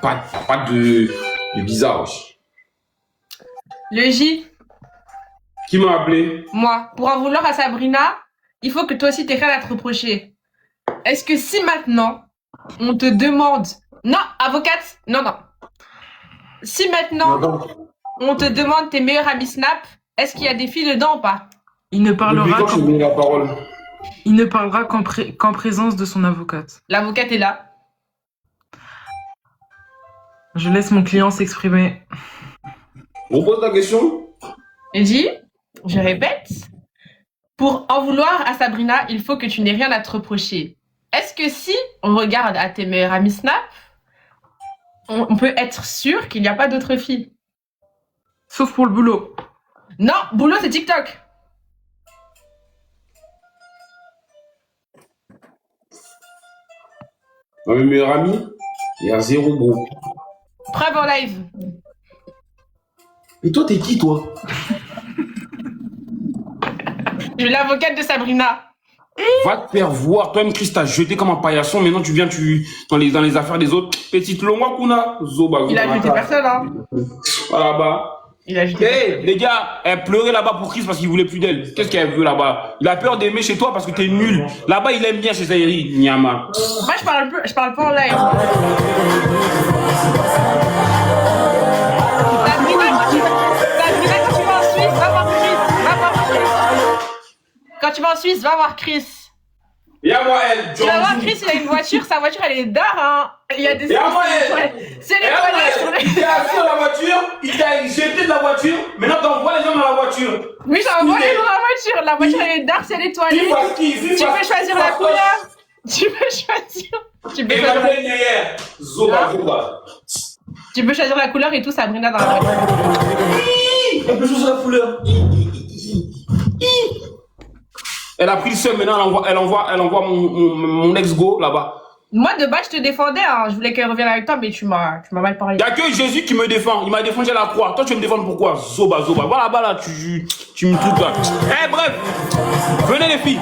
pas de bizarre, wesh. Le J, Qui m'a appelé? moi, pour en vouloir à Sabrina, il faut que toi aussi t'aies rien à te reprocher. Est-ce que si maintenant, on te demande... Non, avocate, non. Si maintenant, on te demande tes meilleurs amis Snap, est-ce qu'il y a des filles dedans ou pas? Il ne Depuis parlera quand je donne la parole? qu'en présence de son avocate. L'avocate est là. Je laisse mon client s'exprimer. On pose la question? Elle dit, je répète, pour en vouloir à Sabrina, il faut que tu n'aies rien à te reprocher. Est-ce que si on regarde à tes meilleurs amis Snap, on peut être sûr qu'il n'y a pas d'autres filles? Sauf pour le boulot. Non, boulot c'est TikTok. Dans mes meilleurs amis, il y a 0 gros. Preuve en live. Et toi, t'es qui, toi? Je suis l'avocate de Sabrina. Va te faire voir. Toi-même, Chris, t'as jeté comme un paillasson. Maintenant, tu viens dans les affaires des autres. Petite longue kuna. Zoba. Il a jeté personne, hein. Voilà, bah. Il a jeté Hey, les gars, elle pleurait là-bas pour Chris parce qu'il voulait plus d'elle. Qu'est-ce qu'elle veut là-bas? Il a peur d'aimer chez toi parce que t'es nul. Là-bas, il aime bien chez Zairi, Nyama. Moi, je parle pas en live. Sabrina, quand tu vas en Suisse, va voir Chris. Va voir Chris. Quand tu vas en Suisse, va voir Chris. Et à moi, elle, Tu vas voir Chris, il a une voiture. Sa voiture, elle est d'art, hein. Il y a des... Et à moi, elle. C'est les toilettes sur les... Il est assis dans la voiture, il t'a jeté de la voiture. Maintenant, t'envoies les gens dans la voiture. Oui, j'envoie les gens dans la voiture. La voiture, elle est d'art, c'est les toilettes. Tu peux choisir la couleur. Tu peux choisir la... hier. Zoba. Tu peux choisir la couleur et tout, Sabrina dans la voiture. Elle peut choisir la couleur. Elle a pris le seul, maintenant elle envoie mon ex-go là-bas. Moi, de base, je te défendais, hein. Je voulais qu'elle revienne avec toi, mais tu m'as mal parlé. Il n'y a que Jésus qui me défend. Il m'a défendu à la croix. Toi, tu veux me défendre pourquoi? Zoba. Voilà là-bas, là, tu me trucs là. Eh, bref. Venez, les filles.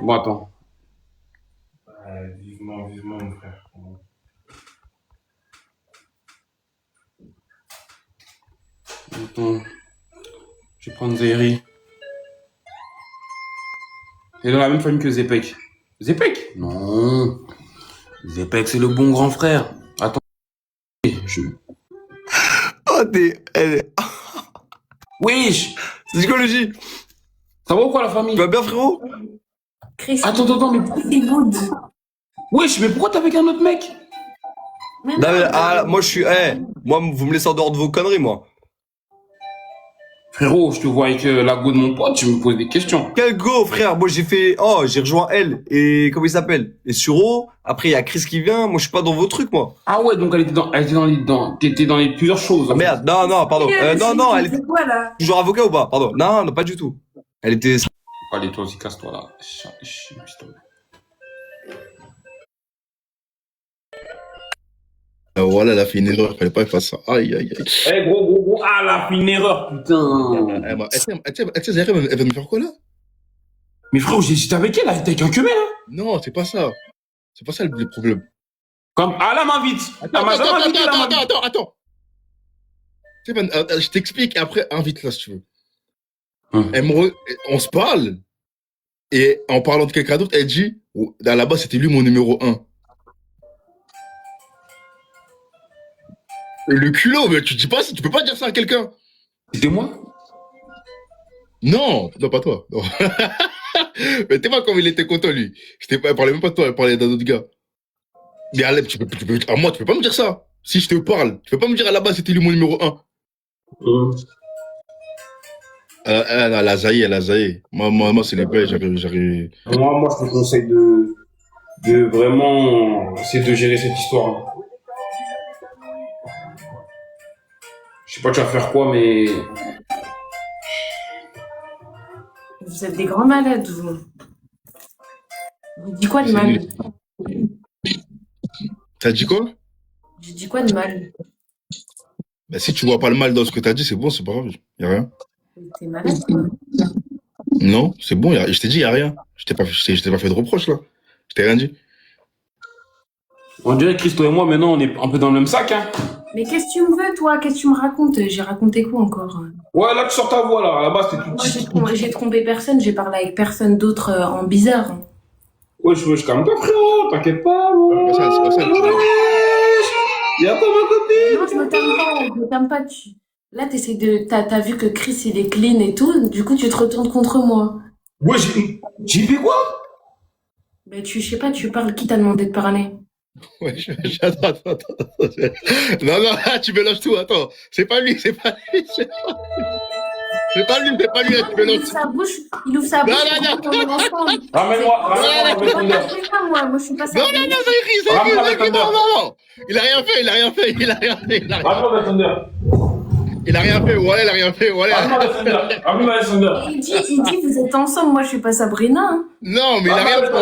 Bon, attends. Vivement, mon frère. Attends. Je vais prendre Zairi. Elle est dans la même famille que Zepek. Zepek? Non. Zepek, c'est le bon grand frère. Attends. Oh, elle... Wesh! C'est psychologie. Ça va ou quoi, la famille? Tu vas bien, frérot? Chris, Attends, mais... c'est good. Wesh, mais pourquoi t'es avec un autre mec? Non, mais, moi, je suis... moi, vous me laissez en dehors de vos conneries, moi. Frérot, je te vois avec la go de mon pote, tu me poses des questions. Quel go, frère? Moi, j'ai rejoint elle. Et comment il s'appelle? Et Suro. Après, il y a Chris qui vient. Moi, je suis pas dans vos trucs, moi. Ah ouais, donc t'étais dans les plusieurs choses. Ah, merde. Non, pardon. Non, elle était quoi, là? toujours avocat ou pas? Pardon. Non, pas du tout. Elle était... Allez, toi aussi, casse-toi là. Voilà, elle a fait une erreur, il fallait pas faire ça. Aïe, aïe, aïe. Eh, gros, ah, elle a fait une erreur, putain. Elle va me faire quoi là? Mais frérot, j'étais avec elle, t'es avec un queumé là. Non, c'est pas ça. C'est pas ça le problème. Comme, ah là, m'invite. Attends. Stéphane, je t'explique, après, invite-la si tu veux. On se parle, et en parlant de quelqu'un d'autre, elle dit, là-bas, c'était lui mon numéro 1. Le culot, mais tu peux pas dire ça à quelqu'un. C'était moi? Non, pas toi. Non. Mais t'es pas comme il était content, lui. Elle parlait même pas de toi, elle parlait d'un autre gars. Mais Alep, à moi, tu peux pas me dire ça. Si je te parle, tu peux pas me dire à la base, c'était lui mon numéro 1. Elle a zaillé. Moi, c'est les bails, j'arrive. Moi, je te conseille de vraiment essayer de gérer cette histoire. Je sais pas tu vas faire quoi, mais... Vous êtes des grands malades, vous. J'ai dit quoi de mal? T'as dit quoi? J'ai dit quoi de mal? Bah, si tu vois pas le mal dans ce que t'as dit, c'est bon, c'est pas grave. Y a rien. T'es malade, quoi. Non, c'est bon, je t'ai dit, y a rien. Je t'ai pas fait de reproches, là. Je t'ai rien dit. On dirait Christo et moi, maintenant, on est un peu dans le même sac, hein. Mais qu'est-ce que tu me veux, toi? Qu'est-ce que tu me racontes? J'ai raconté quoi encore? Ouais, là, tu sors ta voix, là. À la base, t'es tout Moi, petit. j'ai trompé personne, j'ai parlé avec personne d'autre en bizarre. Ouais, je calme pas, frérot. T'inquiète pas, moi. C'est pas ça, le problème. Y'a pas ma copine. Non, je me t'aime pas. Là, t'as vu que Chris, il est clean et tout, du coup, tu te retournes contre moi. Ouais, j'ai fait quoi? Ben, je sais pas, tu parles, qui t'a demandé de parler? Ouais, attends. Non, là, tu mélanges tout, attends. C'est pas lui, tu mélanges tout. Il ouvre sa bouche. Non. Ramène-moi avec Thunder. Moi, je suis pas ça. Non, Zahiri, non. Il a rien fait. Ramène-moi avec Thunder. Il a rien fait, voilà, il a rien fait, voilà. Ramène-moi avec Thunder. Il dit, vous êtes ensemble, moi, je suis pas Sabrina. Hein. Non, mais il a rien fait.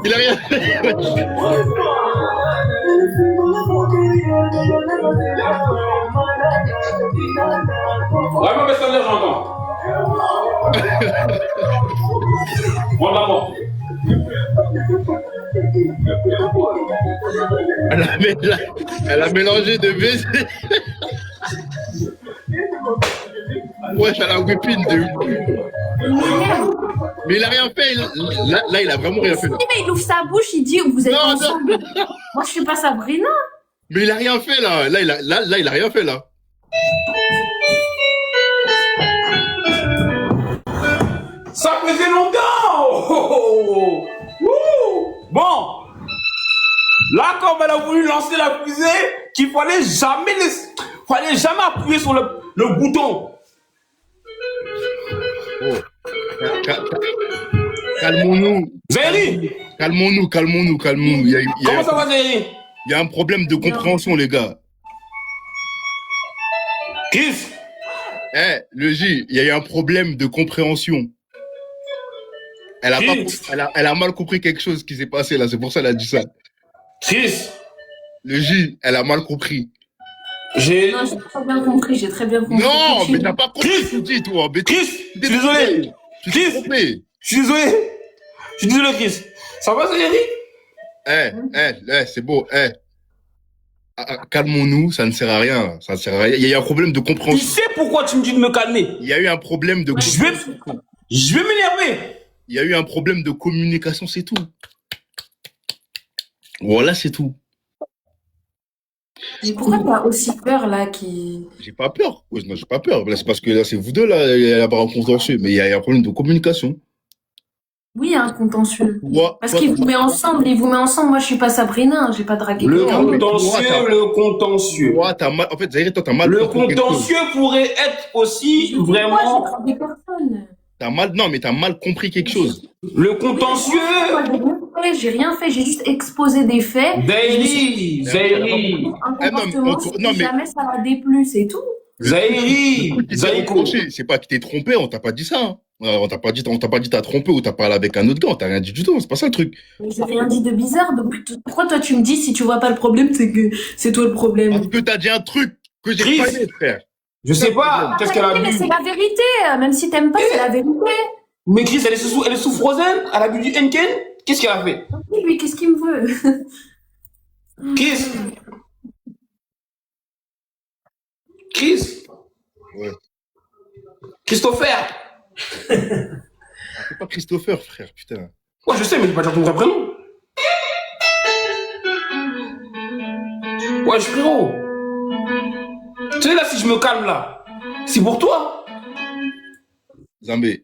Il a rien fait. Ramène-moi avec Thunder, j'entends. Bon, d'abord. Elle a mélangé de baiser. Wesh, elle a whipping de. Mais il a rien fait. Là, il a vraiment rien fait. Là. Mais il ouvre sa bouche, il dit, vous êtes ensemble. Moi, je suis pas Sabrina. Mais il a rien fait là. Là, il a rien fait là. Ça faisait longtemps. Bon. Là, comme elle a voulu lancer la fusée, qu'il fallait jamais appuyer sur le bouton. Oh. Calmons-nous. Zahiri. Calmons-nous. Comment ça va, Zahiri? Il y a un problème de compréhension, les gars. Chris. Le J, il y a eu un problème de compréhension. Elle a mal compris quelque chose qui s'est passé là, c'est pour ça qu'elle a dit ça. Chris. Le J, elle a mal compris. Non, j'ai très bien compris, Non, mais t'as pas compris ce que tu dis, toi. Chris, je suis désolé. Chris, je suis désolé, Chris. Ça va, Zahiri? C'est beau. Calmons-nous, ça ne sert à rien. Ça ne sert à rien. Il y a eu un problème de Tu compréhension. sais pourquoi tu me dis de me calmer? Il y a eu un problème de. Je vais m'énerver. Il y a eu un problème de communication, c'est tout. Voilà, c'est tout. Mais pourquoi t'as aussi peur là qui... J'ai pas peur. Ouais, non, j'ai pas peur. Là, c'est parce que là, c'est vous deux, là, il y a un contentieux. Mais il y a un problème de communication. Oui, il y a un contentieux. Toi, Parce qu'il vous met ensemble, Moi, je suis pas Sabrina, hein, j'ai pas dragué. Le toi, contentieux. Toi, t'as mal. En fait, Zahiri, toi, t'as mal. Le contentieux pourrait être aussi vraiment. Moi, j'ai dragué personne. T'as mal. Non, mais t'as mal compris quelque chose. Le contentieux. Moi, j'ai rien fait, j'ai juste exposé des faits. Zahiri. Un comportement, non, mais- jamais ça m'a déplu, c'est tout. Zahiri. C'est pas que t'es trompé, on t'a pas dit ça. Hein. On t'a pas dit t'as trompé ou t'as parlé avec un autre gars, on t'a rien dit du tout, c'est pas ça le truc. Mais j'ai rien dit de bizarre, donc pourquoi toi tu me dis si tu vois pas le problème, c'est que c'est toi le problème. Parce que t'as dit un truc que j'ai pas aimé, frère. Je sais pas, qu'est-ce qu'elle a Mais bu? c'est la vérité, même si t'aimes pas, c'est la vérité. Mais Chris, elle est sous Frozen? Elle a bu du Henken? Qu'est-ce qu'elle a fait? Lui, qu'est-ce qu'il me veut? Chris? Ouais. Christopher? C'est pas Christopher, frère, putain. Ouais, je sais, mais il pas dire ton vrai prénom. Ouais, frérot. Tu sais, là, si je me calme, là, c'est pour toi. Zambé.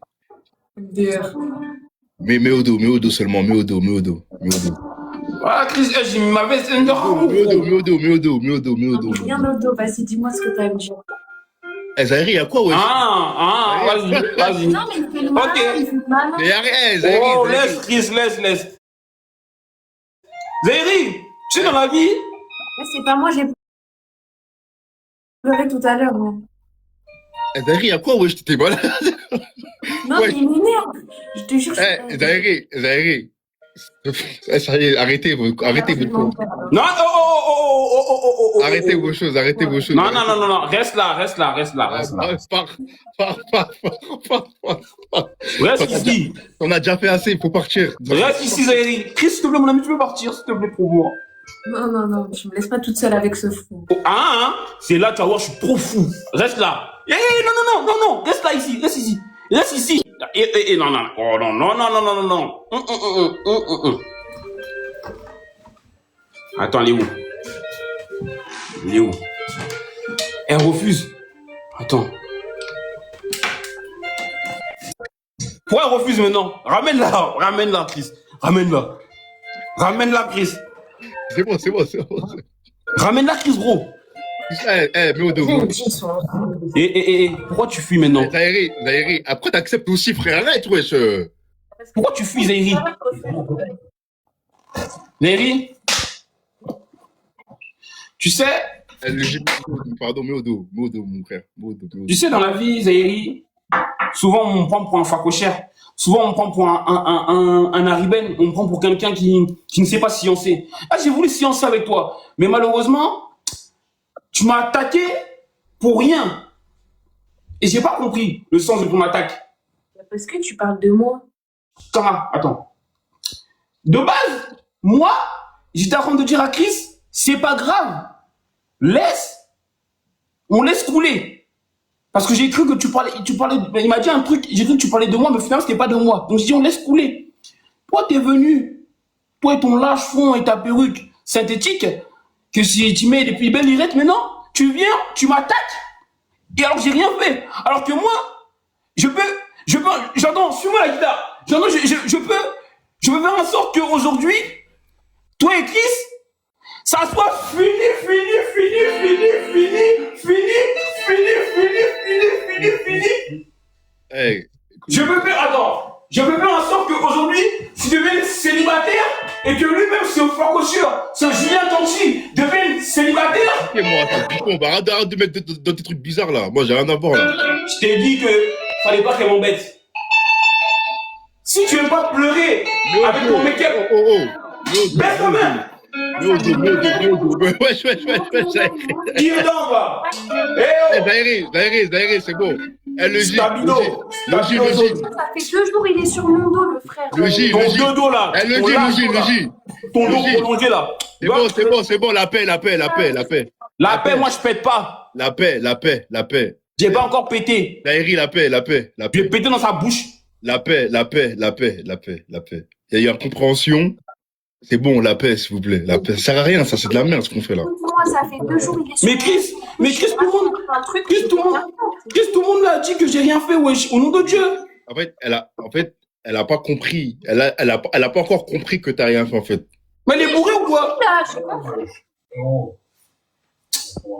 D'ailleurs. Mets au dos seulement, mets au dos. Voilà, Chris, j'ai mis ma veste under. Mets au dos. Rien d'autre, dos, vas-y, dis-moi ce que t'as à me dire. Zahiri, y'a quoi, ouais? Vas-y. Non, mais il fait le malin, Ok. il fait le malin. Mais arrête, Zahiri. Oh, laisse, Chris, laisse. Zahiri, tu sais, dans la vie, Mais c'est pas moi, j'ai pleuré tout à l'heure. Hein. Zahiri, à quoi, wesh, t'étais malade? Non, Ouais. mais il m'énerve. Je te jure. Zahiri. Ça y est, arrêtez vos choses. Non, oh. Arrêtez vos choses. Non. Reste là. Reste ici. On a déjà fait assez, il faut partir. Reste ici, Zahiri. Chris, s'il te plaît, mon ami, tu peux partir, s'il te plaît, pour moi. Non, tu me laisses pas toute seule avec ce fou. Oh, hein? C'est là, tu vas voir, je suis trop fou. Reste là. Non. Reste là, ici. Reste ici. Non. Oh, non. Attends, elle est où? Elle refuse. Attends. Pourquoi elle refuse maintenant? Ramène-la, Chris. Ramène-la, Chris. C'est bon. Ramène-la, Chris, gros. Mets au dos. Pourquoi tu fuis maintenant? Zahiri, après t'acceptes aussi, frère. Arrête, wesh. Pourquoi tu fuis, Zahiri? Zahiri? Tu sais, Pardon, mets au dos, mon frère. tu sais, dans la vie, Zahiri, souvent on me prend pour un facochère. Souvent on me prend pour un ariben. On me prend pour quelqu'un qui ne sait pas sciencer. Ah, j'ai voulu sciencer avec toi. Mais malheureusement, tu m'as attaqué pour rien. Et j'ai pas compris le sens de ton attaque. Parce que tu parles de moi. Attends. De base, moi, j'étais en train de dire à Chris, c'est pas grave. On laisse couler. Parce que j'ai cru que tu parlais, il m'a dit un truc, j'ai cru que tu parlais de moi, mais finalement, c'était pas de moi. Donc, j'ai dit, on laisse couler. Toi, t'es venu, toi et ton large front et ta perruque synthétique, que si tu mets des plus belles lirettes, maintenant, tu viens, tu m'attaques. Et alors que j'ai rien fait. Alors que moi, j'entends, suis-moi la guitare. J'entends, je peux faire en sorte qu'aujourd'hui, toi et Chris, ça soit fini. Hey, Je peux faire en sorte qu'aujourd'hui, tu deviennes célibataire et que lui-même, ce facocheur, ce Julien Tanti, devienne célibataire. et moi, attends, arrête de mettre dans tes trucs bizarres là. Moi, j'ai rien à voir là. Je t'ai dit que fallait pas qu'elle m'embête. Si tu veux pas pleurer avec ton make-up, baisse quand même. Wesh. Qui est dedans, va? Zahiri, c'est bon. Elle le dit. Stabilo. Ça fait 2 jours, il est sur mon dos, le frère. Le J. Ton dos là. Elle le dit, le J. Ton dos prolongé là. C'est bon, la paix. La paix, moi je pète pas. La paix. J'ai pas encore pété. Zahiri, la paix. Je vais péter dans sa bouche. La paix. Il y a eu incompréhension. C'est bon, la paix, s'il vous plaît. La paix. Ça sert à rien, ça, c'est de la merde, ce qu'on fait là. Moi, ça fait 2 jours, il est sur Mais Chris, tout le monde l'a dit que j'ai rien fait, wesh. Au nom de Dieu. En fait, elle a pas compris. Elle a pas encore compris que t'as rien fait, en fait. Mais elle est bourrée ou quoi? Là, j'ai compris.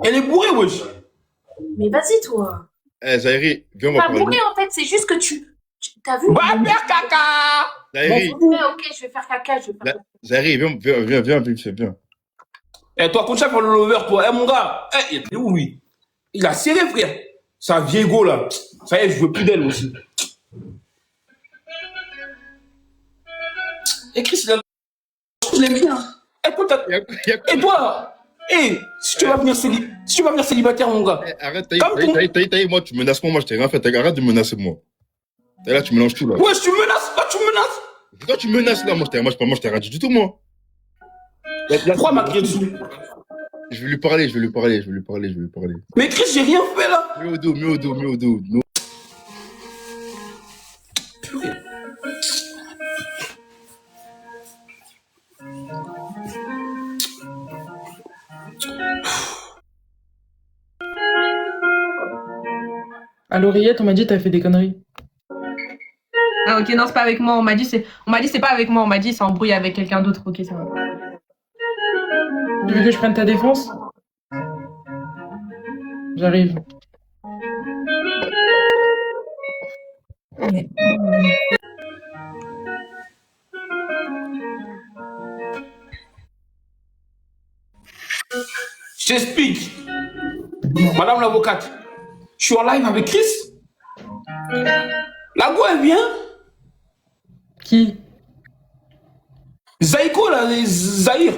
Elle est bourrée, wesh. Mais vas-y, toi. Zahiri, viens, on va Pas parler. bourré, en fait, c'est juste que t'as vu? Va faire caca. Zahiri, Ouais, ok, je vais faire caca, Zahiri, viens. Eh, toi, continue à faire le lover, toi. Eh, mon gars. Eh, il est où, lui? Il a serré, frère. Sa vieille go, là. Ça y est, je veux plus d'elle aussi. Et Chris, je l'aime bien. Eh, toi, si tu vas venir célibataire, mon gars. Arrête, taille, moi, tu menaces moi, je t'ai rien fait. Arrête de menacer moi. Et là, tu mélanges tout, là. Ouais, tu me menaces. Pourquoi tu menaces, là? Moi, je t'ai rien dit du tout, moi. Pourquoi m'a crié dessus? Je vais lui parler. Mais Chris, j'ai rien fait, là. Mets au dos. Purée. À l'oreillette, on m'a dit t'as fait des conneries. Ah ok, non, c'est pas avec moi. On m'a dit c'est pas avec moi. On m'a dit c'est embrouillé avec quelqu'un d'autre. Ok, ça va. Tu veux que je prenne ta défense? J'arrive. Je t'explique. Madame l'avocate, je Je suis en live avec Chris. La go, elle vient. Qui? Zaïko, là, Zahir.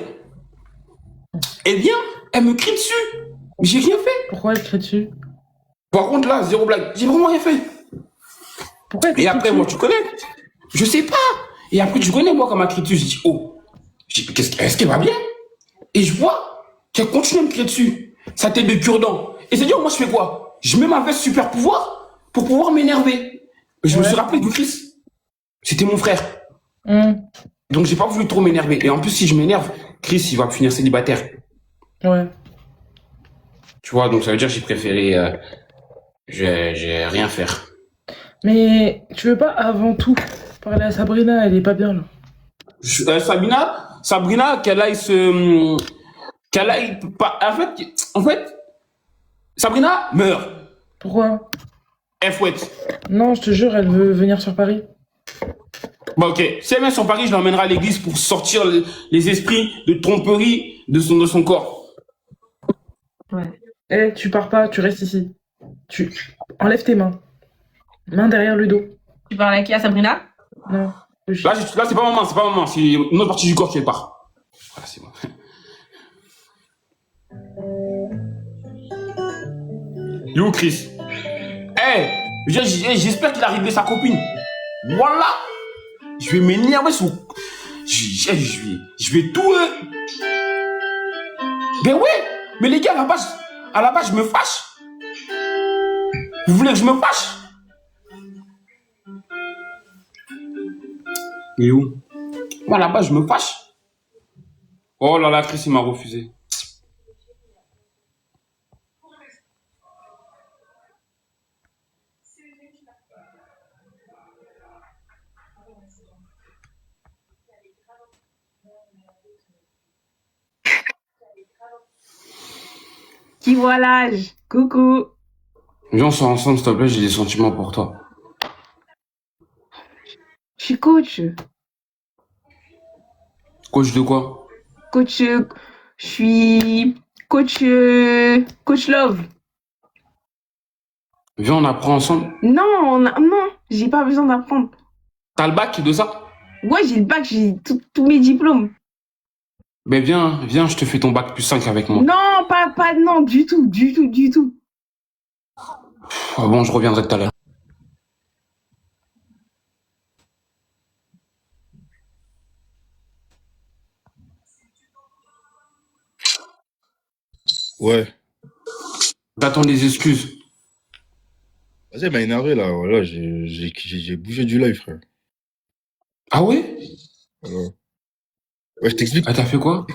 Elle vient, elle me crie dessus. Mais j'ai rien fait. Pourquoi elle crie dessus? Par contre, là, zéro blague. J'ai vraiment rien fait. Pourquoi elle crie Et après, dessus? moi, tu connais. Je sais pas. Et après, tu connais, moi, quand elle m'a crié dessus, j'ai dit, oh. Est-ce qu'elle va bien? Et je vois qu'elle continue à me crier dessus. Sa tête de cure-dent. Et c'est dire, moi, je fais quoi? Je mets ma veste super pouvoir pour pouvoir m'énerver. Mais je me suis rappelé que Chris, c'était mon frère. Donc, j'ai pas voulu trop m'énerver. Et en plus, si je m'énerve, Chris, il va finir célibataire. Ouais. Tu vois, donc ça veut dire que j'ai préféré j'ai rien faire. Mais tu veux pas avant tout parler à Sabrina, elle est pas bien là. Sabrina, qu'elle aille pas. En fait, Sabrina meurt. Pourquoi? Elle fouette. Non, je te jure, elle veut venir sur Paris. Bon, ok. Si elle vient sur Paris, je l'emmènerai à l'église pour sortir les esprits de tromperie de son corps. Ouais. Eh, tu pars pas, tu restes ici. Tu enlève tes mains. Main derrière le dos. Tu parles à qui? À Sabrina? Non. Là, c'est pas maman, c'est une autre partie du corps qui part. Voilà, c'est bon. Il est où Chris? J'espère qu'il a réglé sa copine. Voilà. Je vais m'énerver sur. Je vais tout. Ben ouais. Mais les gars, à la base, je me fâche. Vous voulez que je me fâche? Il est où? Moi, à la base, je me fâche. Oh là là, Chris, il m'a refusé. Qui voit l'âge? Coucou. Viens, on sort ensemble, s'il te plaît, j'ai des sentiments pour toi. Je suis coach. Coach de quoi? Coach. Je suis coach. Coach Love. Viens, on apprend ensemble. Non, non, j'ai pas besoin d'apprendre. T'as le bac de ça? Ouais, j'ai le bac, j'ai tous mes diplômes. Ben viens, je te fais ton bac plus 5 avec moi. Non, non, du tout. Ah bon, je reviendrai tout à l'heure. Ouais. T'attends des excuses. Vas-y, elle m'a énervé là. Voilà, j'ai bougé du live, frère. Ah ouais? Voilà. Ouais, je t'explique. Ah, t'as fait quoi?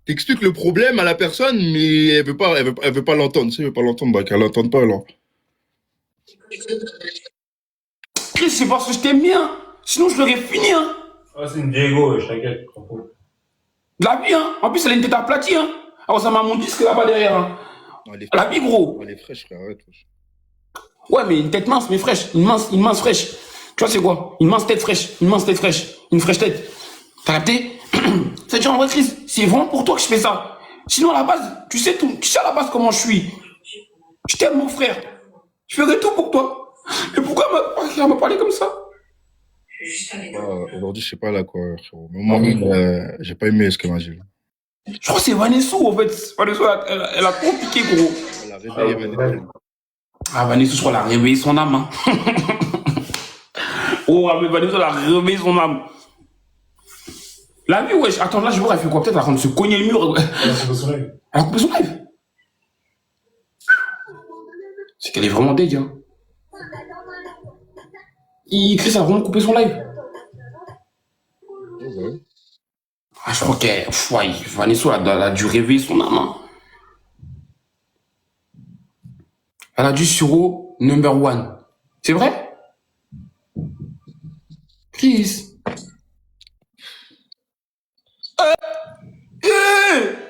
T'expliques le problème à la personne, mais elle veut pas l'entendre. Si elle veut pas l'entendre, bah qu'elle l'entende pas alors. Chris, c'est parce que je t'aime bien. Sinon, je l'aurais fini, hein. Ah, c'est une Diego, je t'inquiète. De la vie, hein. En plus, elle a une tête aplatie, hein. Alors, ça m'a mon disque là-bas derrière, hein. Non, elle est La vie, gros. Elle est fraîche, frère. Arrête. Ouais, mais une tête mince, mais fraîche. Une mince fraîche. Tu vois, c'est quoi? Une mince tête fraîche. Une fraîche tête. T'as capté? Ça veut dire, en vrai, Chris, c'est vraiment pour toi que je fais ça. Sinon, à la base, tu sais à la base comment je suis. Je t'aime, mon frère. Je ferai tout pour toi. Mais pourquoi elle m'a parlé comme ça? Aujourd'hui, je sais pas là quoi, frérot. Mais moi, j'ai pas aimé ce qu'elle m'a dit. Je crois que c'est Vanessa, en fait. Vanessa, elle a trop piqué, gros. Elle a réveillé Vanessa. Ah, Vanessa, je crois, elle a réveillé son âme, hein. Oh, mais Vanessa, elle a réveillé son âme. La vie, ouais. Attends, là, je vois, elle fait quoi? Peut-être elle est en train de se cogner le mur. Elle a coupé son live. Elle a coupé son live. C'est qu'elle est vraiment deg, hein. Chris a vraiment coupé son live. Ouais. Ah, je crois qu'elle. Ouais, Vanessa, elle a dû réveiller son âme, hein. Elle a dû sur number 1. C'est vrai? Chris.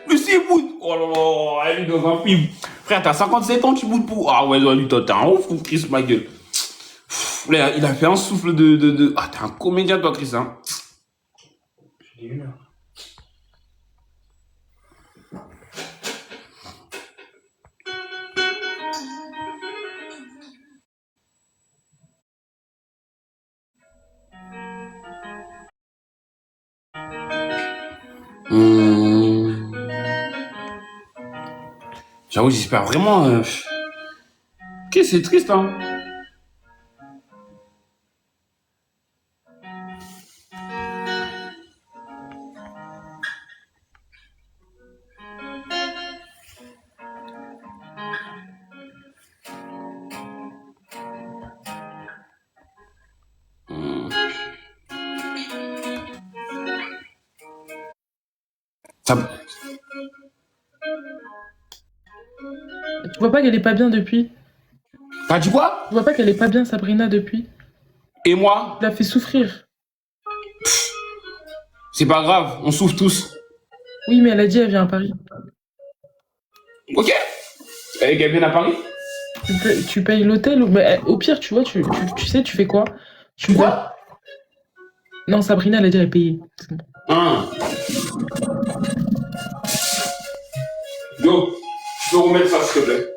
Mais c'est bout. Oh là là, elle est dans un film. Frère, t'as 57 ans, tu boudes pour. Ah ouais, lui, t'es un ouf, Chris, ma gueule. Là, il a fait un souffle de. Ah, t'es un comédien, toi, Chris, hein. J'ai dit 1 heure. Hum, J'avoue, j'espère vraiment. Ok, c'est triste, hein. Hum, ça- Tu vois pas qu'elle est pas bien depuis? T'as dit quoi? Tu vois pas qu'elle est pas bien, Sabrina, depuis? Et moi? Tu l'as fait souffrir. C'est pas grave, on souffre tous. Oui, mais elle a dit elle vient à Paris. Ok? Elle vient à Paris? Tu payes l'hôtel ou... Mais, au pire, tu vois, tu sais, tu fais quoi? Tu Quoi? Non, Sabrina, elle a dit elle est payée. C'est bon. Hein. Yo, tu peux remettre ça, s'il te plaît.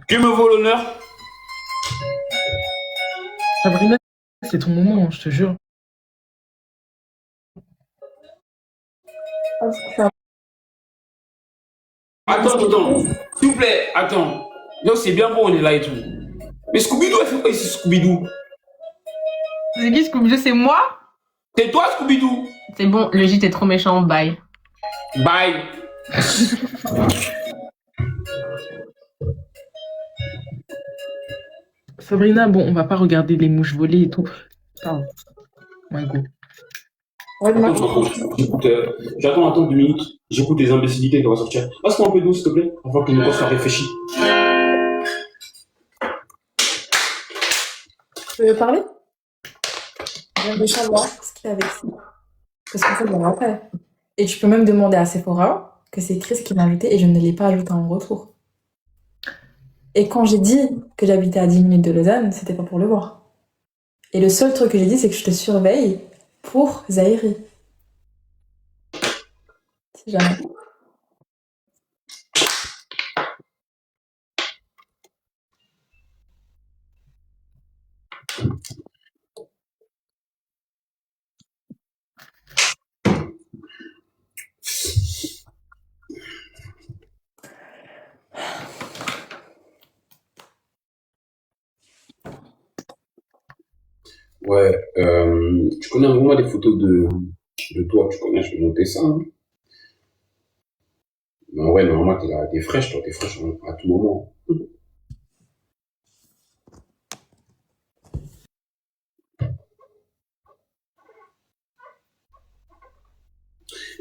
Qui me vaut l'honneur? Sabrina, c'est ton moment, je te jure. Attends. S'il vous plaît, attends. Yo, c'est bien bon, on est là et tout. Mais Scooby-Doo, elle fait quoi ici, Scooby-Doo? C'est qui Scooby-Doo? C'est moi? C'est toi, Scooby-Doo? C'est bon, le J, t'es trop méchant, bye. Bye. Sabrina, bon, on va pas regarder les mouches volées et tout. Pardon. My go. J'écoute, j'attends 2 minutes. J'écoute les imbécilités qui vont sortir. Passe-moi un peu d'eau, s'il te plaît, avant que mon corps soit réfléchi. Tu veux parler? Je viens de savoir ce qu'il avait fait. Parce qu'en fait, je me rappelle. Et tu peux même demander à Sephora que c'est Chris qui m'a invité et je ne l'ai pas ajouté en retour. Et quand j'ai dit que j'habitais à 10 minutes de Lausanne, c'était pas pour le voir. Et le seul truc que j'ai dit, c'est que je te surveille pour Zahiri. Si jamais. Ouais, tu connais un moment des photos de toi, tu connais, je vais noter ça. Hein. Mais ouais, normalement, t'es fraîche, toi, t'es fraîche à tout moment.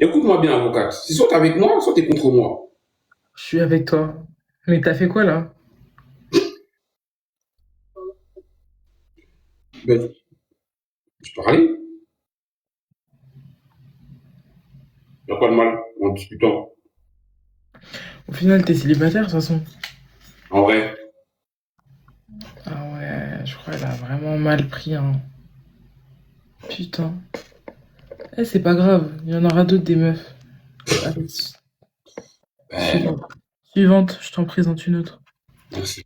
Écoute-moi bien, avocate. C'est soit t'es avec moi, soit t'es contre moi. Je suis avec toi. Mais t'as fait quoi là? Ben, je peux aller. Y'a pas de mal en discutant. Au final, t'es célibataire de toute façon. En vrai. Ah ouais, je crois qu'elle a vraiment mal pris, hein. Putain. Eh, c'est pas grave, il y en aura d'autres des meufs. Allez. Ben, Suivante, je t'en présente une autre. merci.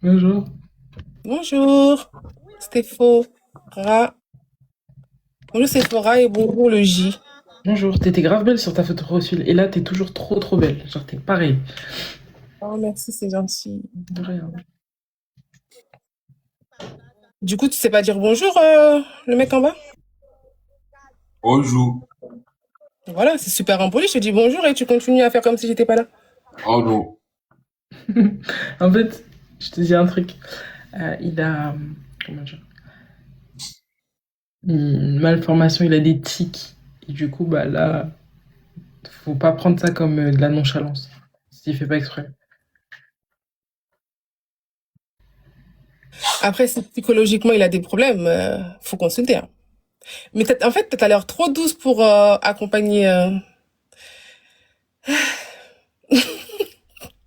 Bonjour. Bonjour, Sephora. Bonjour Sephora et bonjour le J. Bonjour, t'étais grave belle sur ta photo profil et là t'es toujours trop belle. Genre t'es pareil. Oh merci, c'est gentil. De rien. Du coup, tu sais pas dire bonjour, le mec en bas? Bonjour. Voilà, c'est super impoli, je te dis bonjour et tu continues à faire comme si j'étais pas là. Oh non. En fait, je te dis un truc. Il a... Comment dire? Une malformation, il a des tics. Et du coup, bah là, faut pas prendre ça comme de la nonchalance. S'il fait pas exprès. Après, si psychologiquement il a des problèmes, faut consulter. Hein. Mais en fait, t'as l'air trop douce pour accompagner...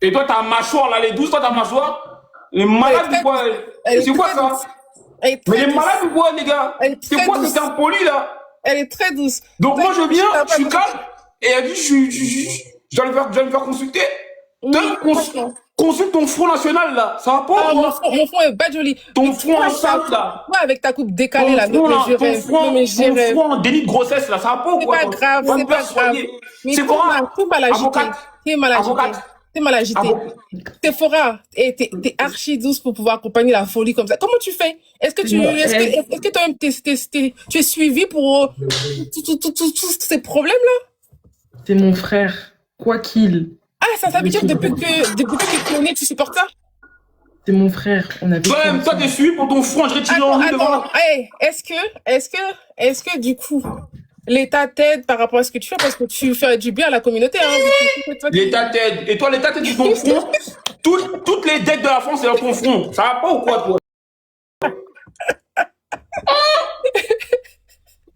Et toi, ta mâchoire, là, les 12, toi, ta mâchoire, les malades ou quoi? C'est quoi ça? Mais les malades ou quoi, les gars? C'est quoi cet impoli, là? Elle est très douce. Donc moi, je viens, je suis calme, et elle dit, je dois le faire consulter. Te- Consulte ton Front National, là. Ça va pas Ah, ou quoi? mon front est pas joli. Ton front en salle, là. Toi, avec ta coupe décalée, Ton là, front, là. je Ton rêve. front, Non, mais je ton rêve. front en déni de grossesse, là. Ça va pas ou C'est quoi? pas toi? grave, Va me c'est pas faire grave. soigner. Mais C'est quoi? t'es mal agité. Avocate. T'es mal agité. Avocate. T'es mal agité. Sephora, t'es archi douce pour pouvoir accompagner la folie comme ça. Comment tu fais? Est-ce que toi-même tu es suivi pour tous ces problèmes-là? C'est mon frère. Quoi qu'il. Ah, ça veut dire que depuis que tu es né, tu supportes ça? C'est mon frère. On avait. Toi-même, toi, t'es suivi pour ton front. Je retire en devant Attends. là. Hey, est-ce que du coup, l'État t'aide par rapport à ce que tu fais parce que tu fais du bien à la communauté, hein? L'État t'aide. Et toi, l'État t'aide sur ton front. Toutes les dettes de la France, c'est dans ton front. Ça va pas ou quoi, toi?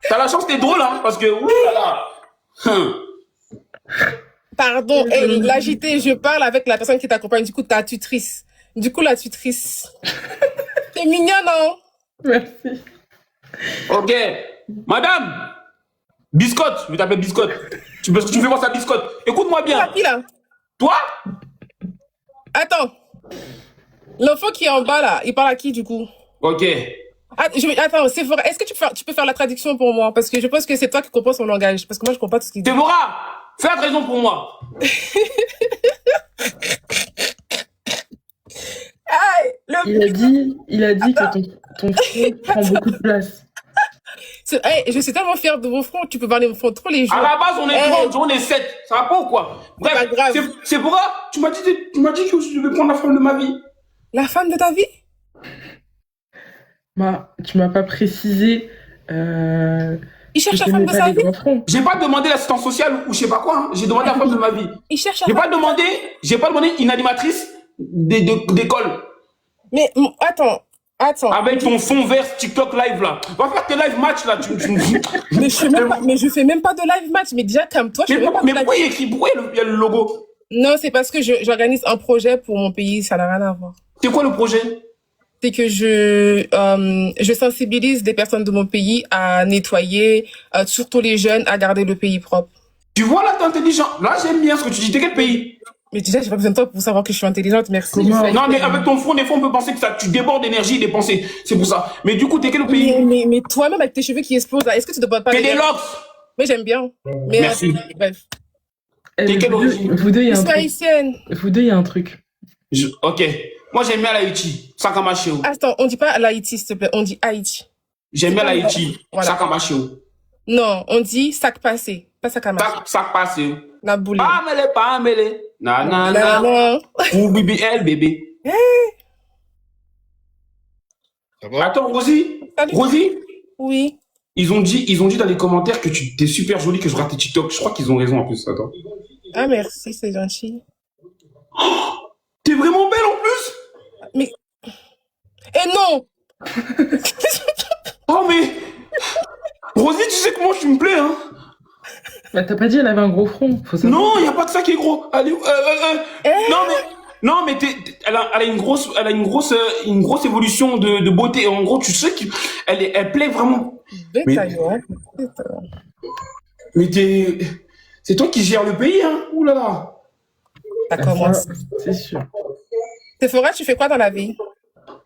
T'as la chance, t'es drôle, hein, parce que, oulala. Pardon, hey, l'agité, je parle avec la personne qui t'accompagne, du coup, ta tutrice. Du coup, la tutrice. T'es mignonne, hein? Merci. Ok. Madame, Biscotte, je vais t'appeler Biscotte. Parce que tu me fais voir ça, Biscotte. Écoute-moi bien. Qui, là? Toi, Attends. L'enfant qui est en bas, là, il parle à qui, du coup? ok. Attends, Sephora, est-ce que tu peux faire la traduction pour moi? Parce que je pense que c'est toi qui comprends son langage. Parce que moi, je comprends pas tout ce qu'il dit. Déborah, fais la raison pour moi. Il a dit que ton front prend beaucoup de place. Hey, je suis tellement fière de mon front, tu peux parler de mon front trop les jours. À la base, on est 30, on est 7. Ça va pas ou quoi? Bref, pas grave. c'est pourquoi tu m'as dit que je devais prendre la femme de ma vie. La femme de ta vie? Tu m'as pas précisé. Il cherche la je femme n'ai de pas sa les vie? grands fronts. J'ai pas demandé l'assistance sociale ou je sais pas quoi. Hein. J'ai demandé la femme de ma vie. Il cherche la J'ai femme. pas demandé une animatrice d'école. Mais attends. Avec ton fond vert TikTok live là. Va faire tes live match là. Mais je fais même pas de live match. Mais déjà, comme toi, je fais même pas de Mais live. pourquoi il y a écrit, pourquoi il y a le logo? Non, c'est parce que j'organise un projet pour mon pays. Ça n'a rien à voir. C'est quoi le projet? C'est que je sensibilise des personnes de mon pays à nettoyer, surtout les jeunes, à garder le pays propre. Tu vois là, t'es intelligent. Là, j'aime bien ce que tu dis. T'es quel pays? Mais déjà, j'ai pas besoin de toi pour savoir que je suis intelligente. Merci. Comment? Non, mais avec ton front, des fois, on peut penser que tu débordes d'énergie et des pensées. C'est pour ça. Mais du coup, t'es quel pays? Mais toi-même, avec tes cheveux qui explosent, là, est-ce que tu ne dois pas... T'es des locks. Mais j'aime bien. Mais, Merci. Bref. T'es quelle origine? Vous deux, il y a Je un suis truc. haïtienne. Vous deux, il y a un truc. Ok. Moi, j'aime bien l'Haïti. Sakamacheo. Attends, on dit pas l'Haïti, s'il te plaît. On dit Haïti. J'aime bien l'Haïti. Voilà. Sakamacheo. Non, on dit sac passé. Pas sac à manger. Ça passe. La boule. Pas mêlé. Na. Ou BBL, bébé. Ça va? Attends, Rosie. Salut. Rosie. Oui. Ils ont dit dans les commentaires que tu t'es super jolie, que je rate tes TikTok. Je crois qu'ils ont raison en plus. Attends. Ah, merci, c'est gentil. T'es vraiment belle en plus. Mais... Eh non. Oh mais. Rosie, tu sais comment tu me plais, hein? Bah, t'as pas dit elle avait un gros front. Faut savoir. Non, y a pas que ça qui est gros. Allez, non mais elle a une grosse évolution de beauté. En gros, tu sais elle plaît vraiment. Bétail, ouais. Mais c'est toi qui gères le pays, hein? Ouh là là. Ça commence. C'est sûr. Sephora, tu fais quoi dans la vie?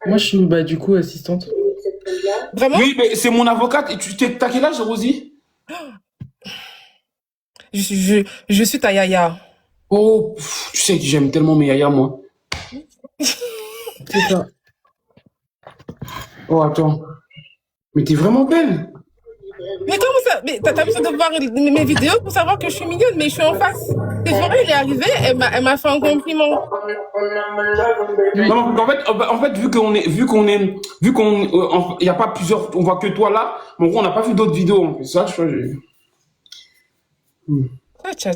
Moi, je suis du coup assistante. Vraiment? Oui, mais c'est mon avocate. Et t'as quel âge, Rosie? Je suis ta yaya. Oh, tu sais que j'aime tellement mes yaya, moi. C'est ça. Oh, attends. Mais t'es vraiment belle. Mais comment ça? Mais t'as besoin de voir mes vidéos pour savoir que je suis mignonne, mais je suis en face. Sephora, il est arrivé, elle m'a fait un compliment. Non, en fait, vu qu'on y a pas plusieurs, on voit que toi là, mais en gros, on n'a pas vu d'autres vidéos, en fait. Ça, je crois, Ah, tcha.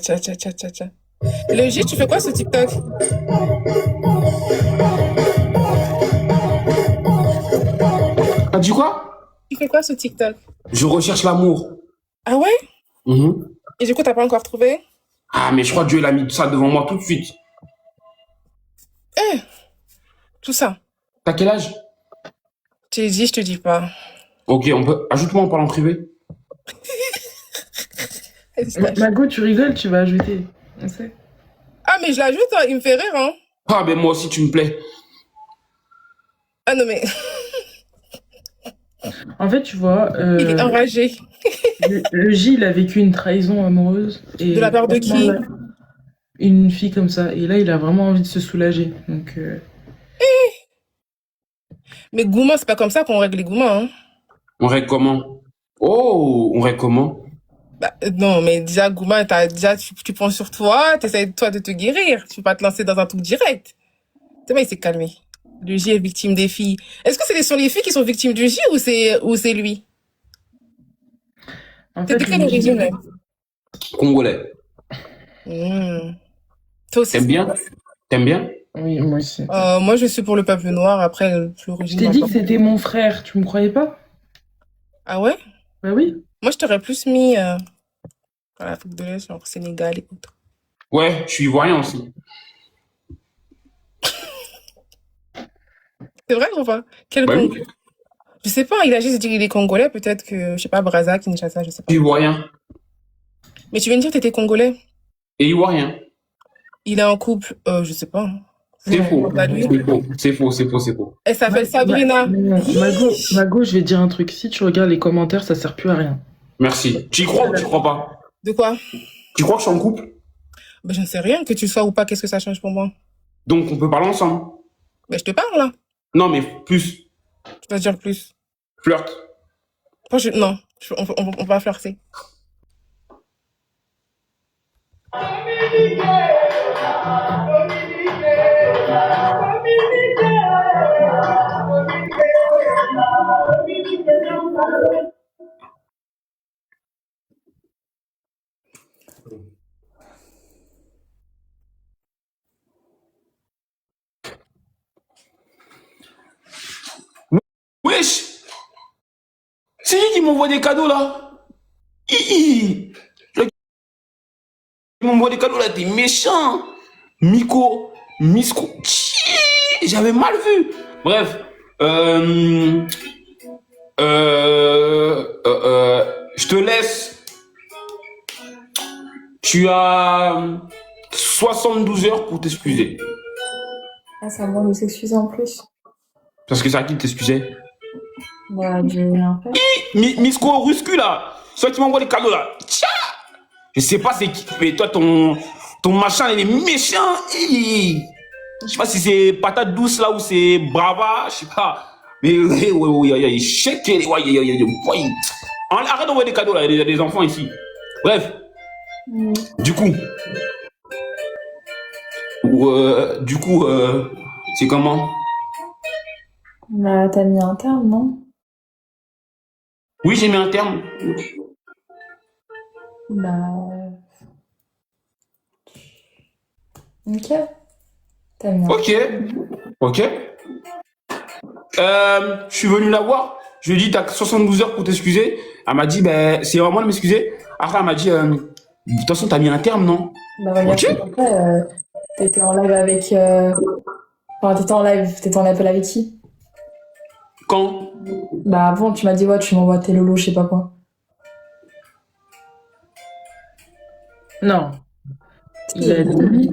Le J, tu fais quoi sur TikTok? T'as dit quoi? Tu fais quoi sur TikTok? Je recherche l'amour. Ah ouais? Mhm. Et du coup, t'as pas encore trouvé? Ah, mais je crois que Dieu l'a mis ça devant moi tout de suite. Tout ça. T'as quel âge? Tu t'es dit, je te dis pas. Ok, ajoute-moi, on parle en privé. Mago, tu rigoles, tu vas ajouter. On sait. Ah, Ah, mais je l'ajoute, hein, il me fait rire, hein. Ah, ben moi aussi, tu me plais. Ah non, mais En fait, tu vois, il est enragé. le J, il a vécu une trahison amoureuse. Et De la part de franchement, qui? là, une fille comme ça. Et là, il a vraiment envie de se soulager. Donc, Mais Gouma, c'est pas comme ça qu'on règle les Gouma, hein. On règle comment? Oh, on règle comment? Bah, non, mais déjà, Gouma, tu prends sur toi, t'essayes, toi, de te guérir. Tu peux pas te lancer dans un truc direct. C'est bon, il s'est calmé. Le J est victime des filles. Est-ce que sont les filles qui sont victimes du J ou c'est lui? en T'es fait, de quelle le J- origine, même? Congolais. Toi aussi. T'aimes bien? T'aimes bien? Oui, moi aussi. Moi, je suis pour le peuple noir. Après, Je l'origine. t'ai dit que n'importe. c'était mon frère. Tu me croyais pas? Ah ouais? Bah oui. Moi, je t'aurais plus mis dans l'Afrique de l'Est, genre Sénégal et autres. Ouais, je suis ivoirien aussi. C'est vrai ou pas? Quel Bah oui, Congo? Je sais pas, il a juste dit qu'il est congolais, peut-être que, je sais pas, Brazza, Kinshasa, je sais je pas. suis ivoirien. Mais tu viens de dire que t'étais congolais. Et ivoirien. Il est en couple, je sais pas. C'est faux. Bah, lui. C'est faux. C'est faux, c'est faux, c'est faux. Elle s'appelle Sabrina. Mago, je vais te dire un truc. Si tu regardes les commentaires, ça sert plus à rien. Merci. Tu y crois ou tu y crois pas? De quoi? Tu crois que je suis en couple? Bah, j'en sais rien, que tu sois ou pas, qu'est-ce que ça change pour moi? Donc on peut parler ensemble? Bah, je te parle, là. Non, mais plus. Tu vas dire plus. Flirt. Non, on va flirter. Wesh! C'est qui m'envoie des cadeaux là? Hi. Le qui m'envoie des cadeaux là, t'es méchant! Misco. J'avais mal vu. Bref. Je te laisse. Tu as 72 heures pour t'excuser. Ah, ça va de s'excuser en plus. Parce que c'est à qui de t'excuser? Bah, j'ai rien fait. Misco Ruscu là, celui qui m'envoie les cadeaux là. Tcha, je sais pas c'est qui, mais toi ton machin il est méchant. Je sais pas si c'est patate douce là ou c'est brava, je sais pas. Mais ouais, shake, ouais. Arrête d'envoyer des cadeaux là, il y a des enfants ici. Bref, du coup, c'est comment? Bah, t'as mis un terme, non? Oui, j'ai mis un terme. Bah. Ok. T'as mis un Ok. Je suis venu la voir. Je lui ai dit, t'as 72 heures pour t'excuser. Elle m'a dit, ben, c'est vraiment de m'excuser. Après, elle m'a dit, de toute façon, t'as mis un terme, non? Bah, regarde, Ok. après, t'étais en live avec. Enfin, t'étais en live avec qui? Quand? Bah, avant, tu m'as dit, ouais, tu m'envoies tes lolos, je sais pas quoi. Non. Il a dit,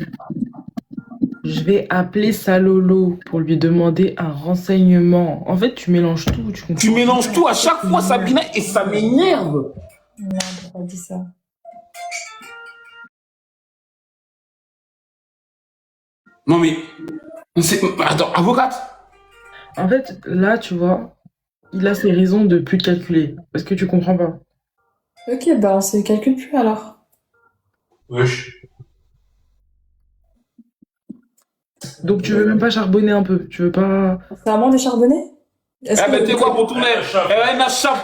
je vais appeler Salolo pour lui demander un renseignement. En fait, tu mélanges tout. Tu mélanges tout à chaque fois, Sabrina, et ça m'énerve. Non, t'as pas dit ça. Non, mais. Attends, avocate? En fait, là, tu vois, il a ses raisons de plus calculer. Parce que tu comprends pas. Ok, bah, on se calcule plus alors. Wesh. Donc, tu veux même pas charbonner un peu. Tu veux pas. C'est à moi de charbonner? Eh ben, tu sais quoi, retourne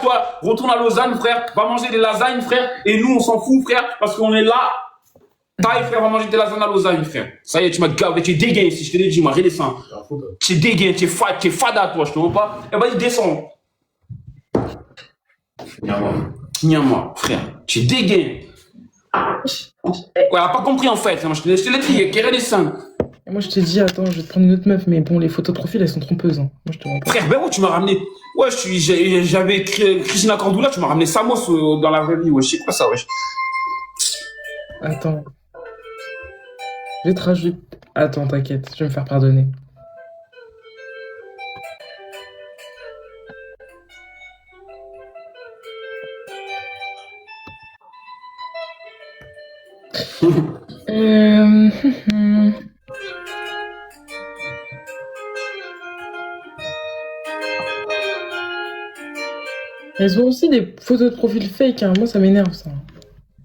toi. Retourne à Lausanne, frère. Va manger des lasagnes, frère. Et nous, on s'en fout, frère, parce qu'on est là. Taille, frère, va manger des lasagnes à Lausanne, frère. Ça y est, tu m'as gavé, tu es dégain, si je te l'ai dit, moi, redescends. Tu es dégain, tu es fada, toi, je te vois pas. Eh ben, descends. Niama, frère. Tu es dégain. Ouais, elle a pas compris, en fait. Je te l'ai dit, qu'elle redescend. Et moi, je t'ai dit, attends, je vais te prendre une autre meuf. Mais bon, les photos de profil, elles sont trompeuses. Hein. Moi, je te vois pas. Frère, ben où tu m'as ramené? Ouais, j'avais Christina Cordula, tu m'as ramené Samos dans la vraie vie, ouais, je sais quoi ça, wesh. Attends. Je vais te rajouter. Attends, t'inquiète, je vais me faire pardonner. Euh... Elles ont aussi des photos de profil fake, hein. Moi ça m'énerve ça.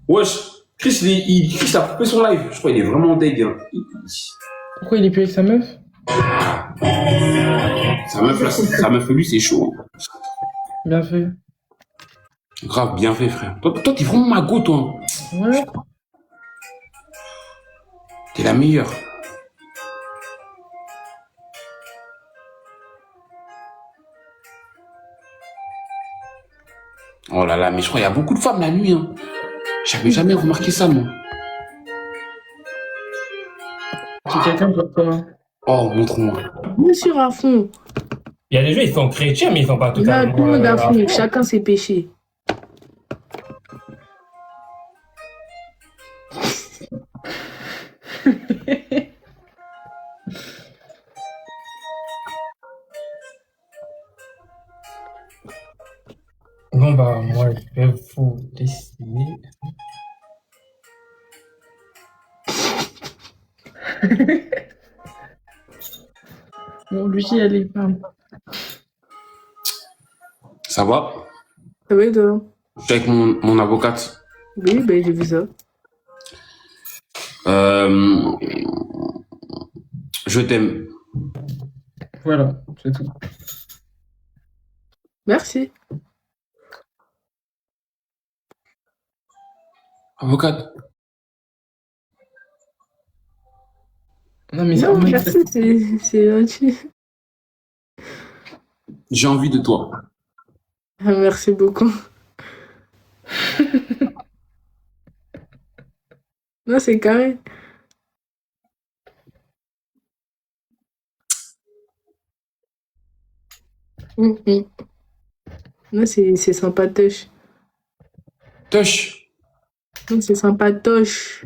Wesh, Chris, Chris a coupé son live. Je crois qu'il est vraiment deg. Hein. Pourquoi il est plus avec sa meuf? Sa meuf, lui, c'est chaud. Bien fait. Grave, bien fait, frère. Toi, t'es vraiment mago, toi. Ouais. T'es la meilleure. Oh là là, mais je crois qu'il y a beaucoup de femmes la nuit. Hein. J'avais jamais remarqué ça, moi. J'ai quelqu'un pour toi. Oh, montre-moi. Bien sûr, à fond. Il y a des gens, ils sont chrétiens, mais ils sont pas Là, tout le totalement. monde à fond. Chacun ses péchés. Bon, bah, moi, je vais vous dessiner. Bon, lui, elle est pas. Ça va? Ça va, toi? Je suis avec mon avocate. Oui, ben j'ai vu ça. Je t'aime. Voilà, c'est tout. Merci. Avocate. Non, mais Non, merci, c'est gentil. J'ai envie de toi. Ah, merci beaucoup. Non, c'est carré. Non, c'est sympatoche. Touche. Non, c'est sympatoche.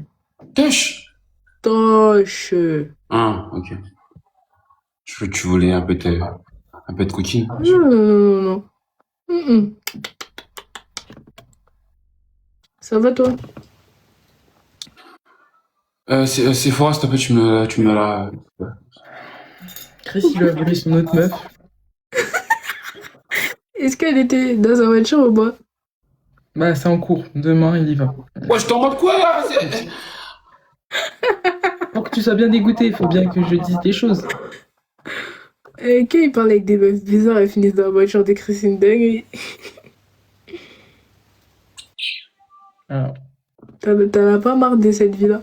Touche. Toche. Ah, ok. Tu voulais un peu de coquine. Non, non, non, non. Ça va, toi? C'est Forest, un peu, tu me la... Chris, il lui a volé son autre meuf. Est-ce qu'elle était dans sa voiture ou pas? Bah, c'est en cours. Demain, il y va. Ouais, je t'en mode quoi, là? Pour que tu sois bien dégoûté, il faut bien que je dise des choses. Quand il parle avec des meufs bizarres, elles finissent dans la voiture de Christine dingue. Alors, T'en as pas marre de cette vie-là?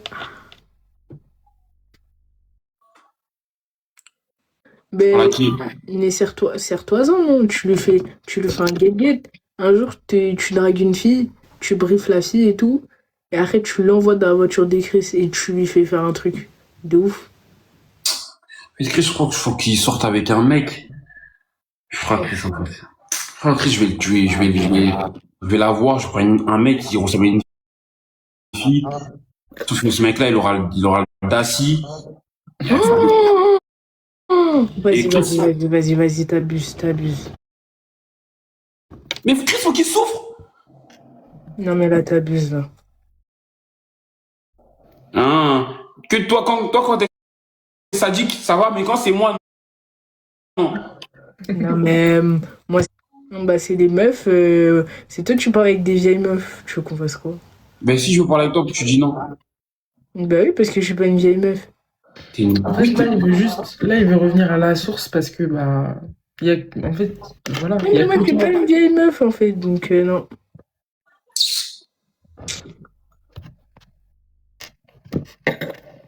Voilà Ben, qui? mais serre-toi-en, non? Tu lui fais un guet-guet. Un jour, tu dragues une fille, tu briefes la fille et tout, et après, tu l'envoies dans la voiture des Chris et tu lui fais faire un truc de ouf. Mais Chris, je crois qu'il faut qu'il sorte avec un mec. Je crois que Chris, en fait. Je crois que Chris, je vais le tuer, je vais la voir, je prends un mec qui ressemble à une fille. Sauf que ce mec-là, il aura le Daci. Vas-y, t'abuses. Mais Chris, faut qu'il souffre. Non, mais là, t'abuses, là. Ah, que quand t'es sadique, ça va, mais quand c'est moi, non. Non, mais moi, bah, c'est des meufs. C'est toi, tu parles avec des vieilles meufs. Tu veux qu'on fasse quoi? Ben, si je veux parler avec toi, tu dis non. Bah oui, parce que je suis pas une vieille meuf. T'es une en fait, là, il veut revenir à la source parce que, bah, il y a, en fait, voilà. il y Mais a moi, je suis pas une vieille meuf, en fait, donc non.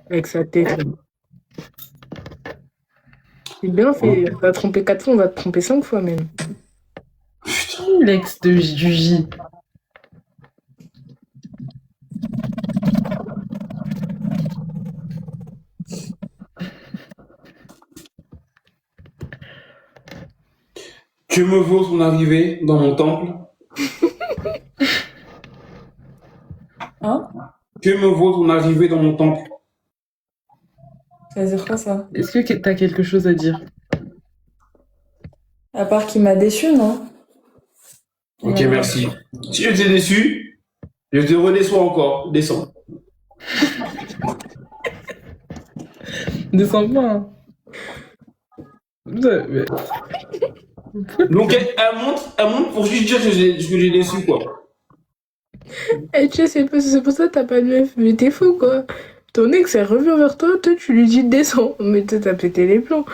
Avec sa tête. Là. C'est bien fait. On va te tromper 4 fois, on va te tromper 5 fois même. L'ex du J. Que me vaut son arrivée dans mon temple? Hein? Que me vaut ton arrivée dans mon temple? Ça veut dire quoi, ça? Est-ce que t'as quelque chose à dire? À part qu'il m'a déçu, non? Ok, merci. Si je t'ai déçu, je te redescends encore. Descends. Descends pas, hein. Mais- Donc elle monte pour juste dire que j'ai déçu, quoi. Et tu sais, c'est pour ça que t'as pas de meuf. Mais t'es fou, quoi. Ton ex, elle revient vers toi, toi, tu lui dis descends. Mais toi, t'as pété les plombs.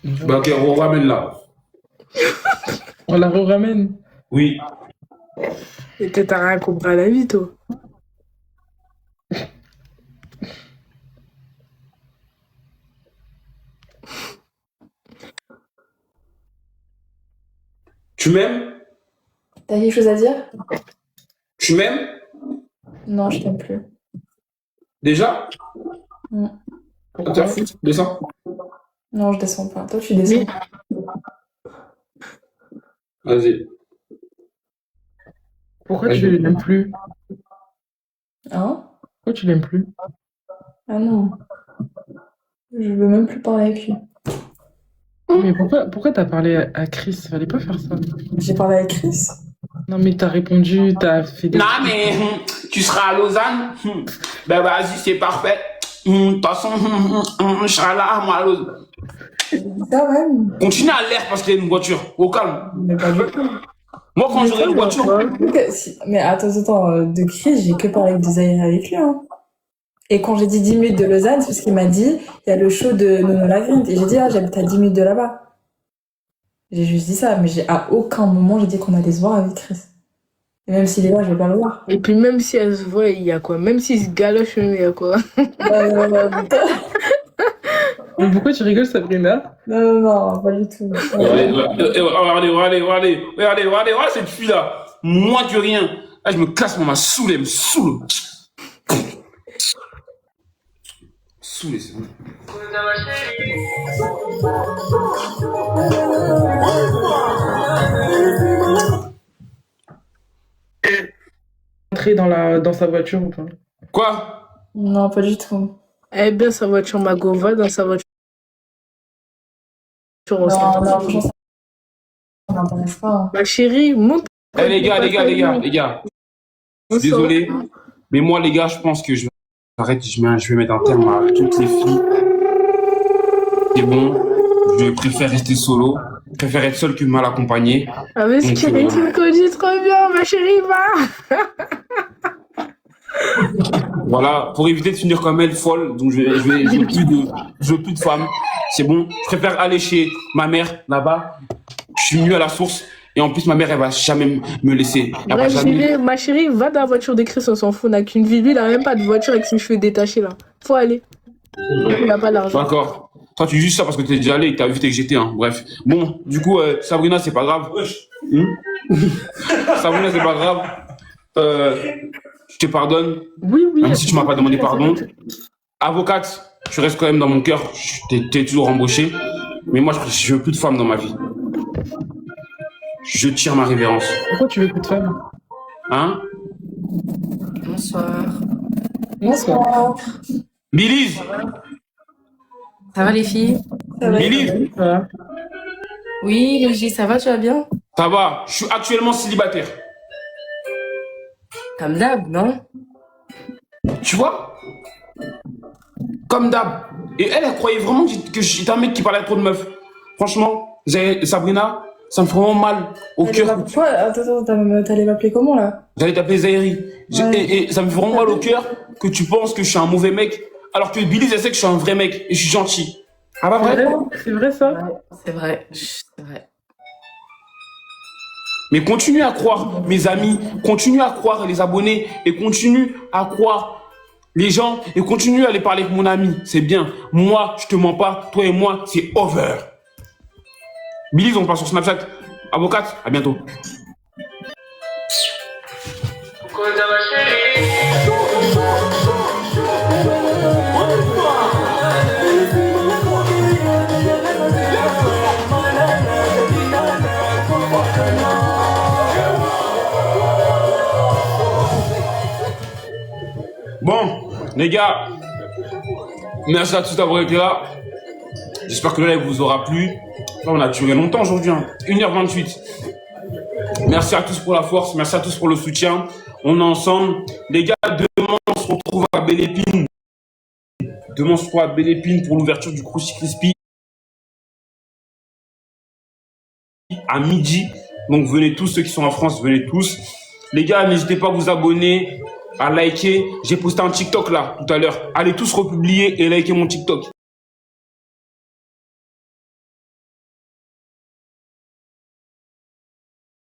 Bah ok, on ramène là. On la ramène. Oui. Et toi, t'as rien compris à la vie, toi. Tu m'aimes? T'as quelque chose à dire? Tu m'aimes? Non, je t'aime plus. Déjà? Mm. T'as te foutre, descends. Non, je descends pas. Toi, tu descends. Vas-y. Pourquoi tu l'aimes plus? Hein? Pourquoi tu l'aimes plus? Ah non. Je veux même plus parler avec lui. Mais pourquoi t'as parlé à Chris? Fallait pas faire ça. J'ai parlé avec Chris. Non, mais t'as répondu, t'as fait des... Non, mais tu seras à Lausanne. Ben vas-y, c'est parfait. De toute façon, je serai là, moi, à Lausanne. Ça même. Continue à l'air parce qu'il y a une voiture. Au calme. Mais pas du tout. Moi, quand j'aurai une voiture. Mais attends, de Chris, j'ai que parlé de Zaire avec lui. Hein. Et quand j'ai dit 10 minutes de Lausanne, c'est parce qu'il m'a dit, il y a le show de Nono Lagrinde. Et j'ai dit, ah, j'habite à 10 minutes de là-bas. J'ai juste dit ça, mais à aucun moment j'ai dit qu'on allait se voir avec Chris. Et même s'il est là, je vais pas le voir. Et puis même si elle se voit, il y a quoi? Même s'il se galoche, il y a quoi? Mais pourquoi tu rigoles, Sabrina? Non, pas du tout. Regardez, cette fille-là. Moins que rien. Là, je me casse, elle m'a saoulé, elle me saoule. Saoulé, c'est bon. Entrer dans sa voiture ou pas? Quoi? Non, pas du tout. Elle est bien sa voiture, Mago. Va dans sa voiture. Non, franchement, ça m'intéresse pas. Hein. Ma chérie, monte. Eh les gars. Désolé. Mais moi, les gars, je pense que je vais mettre un terme à toutes les filles. C'est bon. Je préfère rester solo. Je préfère être seul que mal accompagné. Ah, mais ce chérie, tu me connais trop bien, ma chérie, va. Voilà, pour éviter de finir comme elle, folle. Donc, je veux plus de femmes. C'est bon. Je préfère aller chez ma mère, là-bas. Je suis mieux à la source. Et en plus, ma mère, elle va jamais me laisser. Bref, ma chérie, va dans la voiture de Chris, on s'en fout. On n'a qu'une vie. Lui, il a même pas de voiture avec ses cheveux détachés, là. Faut aller. Il n'a pas d'argent. D'accord. Toi, tu dis juste ça parce que t'es déjà allé et que t'as vu tes GT, hein. Bref. Bon, du coup, Sabrina, c'est pas grave. Sabrina, c'est pas grave. Je te pardonne. Oui. Même si tu m'as pas demandé pardon. Avocate, tu restes quand même dans mon cœur. T'es toujours embauchée. Mais moi, je veux plus de femmes dans ma vie. Je tire ma révérence. Pourquoi tu veux plus de femmes? Hein? Bonsoir. Billise! Ça va les filles? Ça va. Billise! Oui, Logi, ça va, tu vas bien? Ça va, je suis actuellement célibataire. Comme d'hab, non? Tu vois? Comme d'hab. Et elle croyait vraiment que j'étais un mec qui parlait trop de meufs. Franchement, Sabrina, ça me fait vraiment mal au cœur. Quoi? Attends, t'allais m'appeler comment là? J'allais t'appeler Zahiri. Ouais. Et ça me fait vraiment mal au cœur que tu penses que je suis un mauvais mec, alors que Billy, elle sait que je suis un vrai mec et je suis gentil. Ah, pas vrai? C'est vrai ça? Ouais, c'est vrai, c'est vrai. Mais continue à croire mes amis, continue à croire les abonnés et continue à croire les gens et continue à aller parler avec mon ami. C'est bien. Moi, je te mens pas. Toi et moi, c'est over. Billy, on passe sur Snapchat. Avocate, à bientôt. Bon, les gars, Merci à tous d'avoir été là. J'espère que le live vous aura plu. Là, on a duré longtemps aujourd'hui, hein. 1h28. Merci à tous pour la force, merci à tous pour le soutien. On est ensemble. Les gars, demain, on se retrouve à Belle Épine. Demain, on se retrouve à Belle Épine pour l'ouverture du Crunchy Crispy à midi. Donc, venez tous, ceux qui sont en France, venez tous. Les gars, n'hésitez pas à vous abonner, à liker. J'ai posté un TikTok là, tout à l'heure. Allez tous republier et liker mon TikTok.